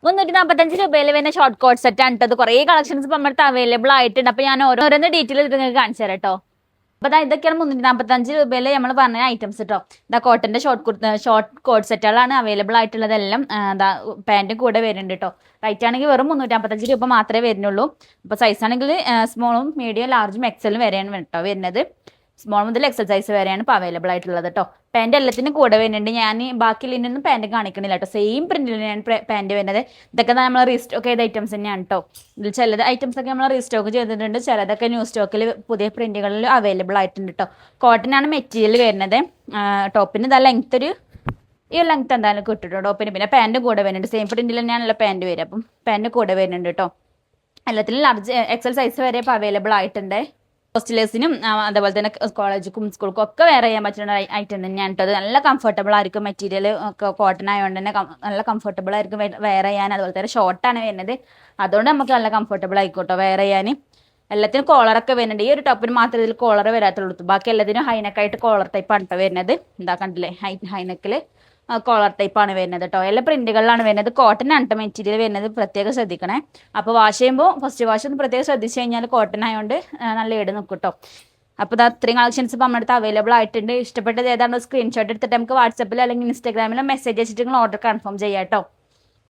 345 വരുന്ന short coat set ആണ് കേട്ടോ. കുറേ കളക്ഷൻസ് ഇപ്പം നമ്മുടെ അവൈലബിൾ ആയിട്ടുണ്ട്. അപ്പോൾ ഞാൻ ഓരോന്ന് ഡീറ്റെയിൽ നിങ്ങൾക്ക് കാണിച്ചു തരാം കേട്ടോ. അപ്പോൾ ഇതൊക്കെയാണ് 345 നമ്മൾ പറഞ്ഞ ഐറ്റംസ് കേട്ടോ. കോട്ടന്റെ ഷോർട്ട് കോട്ട് സെറ്റുകളാണ് അവൈലബിൾ ആയിട്ടുള്ളതെല്ലാം. പാൻറ്റും കൂടെ വരുന്നുണ്ട് കേട്ടോ. റൈറ്റ് ആണെങ്കിൽ വെറും 355 മാത്രമേ വരുന്നുള്ളൂ. അപ്പോൾ സൈസ് ആണെങ്കിൽ സ്മോളും മീഡിയം ലാർജും എക്സലും വരെയാണ് കേട്ടോ വരുന്നത്. സ്മോൾ മുതൽ എക്സൽ സൈസ് വരെയാണ് ഇപ്പോൾ അവൈലബിൾ ആയിട്ടുള്ളത് കേട്ടോ. പാൻറ് എല്ലാത്തിനും കൂടെ വരുന്നുണ്ട്. ഞാൻ ബാക്കി ലിനൊന്നും പാൻറ് കാണിക്കണില്ല കേട്ടോ. സെയിം പ്രിന്റിലാണ് പാൻറ് വരുന്നത്. ഇതൊക്കെ നമ്മൾ റീസ്റ്റോക്ക് ചെയ്ത ഐറ്റംസ് തന്നെയാണ് കേട്ടോ. ഇതിൽ ചിലത് ഐറ്റംസ് ഒക്കെ നമ്മൾ റീസ്റ്റോക്ക് ചെയ്തിട്ടുണ്ട്. ചിലതൊക്കെ ന്യൂ സ്റ്റോക്കിൽ പുതിയ പ്രിന്റുകളിൽ അവൈലബിൾ ആയിട്ടുണ്ട് കേട്ടോ. കോട്ടൺ ആണ് മെറ്റീരിയൽ വരുന്നത്. ടോപ്പിന് ഇതാ ലെങ്ത് ഈ ലെങ്ത് എന്തായാലും കിട്ടും ടോപ്പിന്. പിന്നെ പാൻറ്റും കൂടെ വരുന്നുണ്ട്. സെയിം പ്രിന്റിൽ തന്നെയാണല്ലോ പാൻറ് വരിക. അപ്പം പാൻറ് കൂടെ വരുന്നുണ്ട് കേട്ടോ. എല്ലാത്തിലും ലാർജ് എക്സൽ സൈസ് വരെ ഇപ്പോൾ അവൈലബിൾ ആയിട്ടുണ്ട്. ഹോസ്റ്റലേഴ്സിനും അതുപോലെ തന്നെ കോളേജിനും സ്കൂൾക്കും ഒക്കെ വെയർ ചെയ്യാൻ പറ്റുന്ന ഐറ്റം തന്നെയാണ് കേട്ടോ. അത് നല്ല കംഫർട്ടബിൾ ആയിരിക്കും. മെറ്റീരിയൽ ഒക്കെ കോട്ടൺ ആയതുകൊണ്ട് തന്നെ നല്ല കംഫർട്ടബിൾ ആയിരിക്കും വെയർ ചെയ്യാൻ. അതുപോലെ തന്നെ ഷോർട്ടാണ് വരുന്നത്. അതുകൊണ്ട് നമുക്ക് നല്ല കംഫർട്ടബിൾ ആയിക്കോട്ടോ വെയർ ചെയ്യാൻ. എല്ലാത്തിനും കോളറൊക്കെ വരുന്നുണ്ട്. ഈ ഒരു ടോപ്പിന് മാത്രമേ ഇതിൽ കോളർ വരാത്തുള്ളൂ. ബാക്കി എല്ലാത്തിനും ഹൈനെക്കായിട്ട് കോളർ ടൈപ്പാണ് കേട്ടോ വരുന്നത്. എന്താ കണ്ടില്ലേ, ഹൈനെക്കിൽ കോളർ ടൈപ്പാണ് വരുന്നത് കേട്ടോ. എല്ലാ പ്രിന്റുകളിലാണ് വരുന്നത്. കോട്ടൺ ആണ് കേട്ടോ മെറ്റീരിയൽ വരുന്നത്. പ്രത്യേകം ശ്രദ്ധിക്കണേ. അപ്പോൾ വാഷ് ചെയ്യുമ്പോൾ ഫസ്റ്റ് വാഷ് ഒന്ന് പ്രത്യേകം ശ്രദ്ധിച്ചു കഴിഞ്ഞാൽ കോട്ടൺ ആയതുകൊണ്ട് നല്ല ഈട് നിൽക്കും കേട്ടോ. അപ്പോൾ അത്രയും കളക്ഷൻസ് ഇപ്പോൾ നമ്മുടെ അടുത്ത് അവൈലബിൾ ആയിട്ടുണ്ട്. ഇഷ്ടപ്പെട്ടത് ഏതാണ്ട് സ്ക്രീൻഷോട്ട് എടുത്തിട്ട് നമുക്ക് വാട്സപ്പിൽ അല്ലെങ്കിൽ ഇൻസ്റ്റാഗ്രാമിലോ മെസ്സേജ് അയച്ചിട്ട് നിങ്ങൾ ഓർഡർ കൺഫേം ചെയ്യാം കേട്ടോ.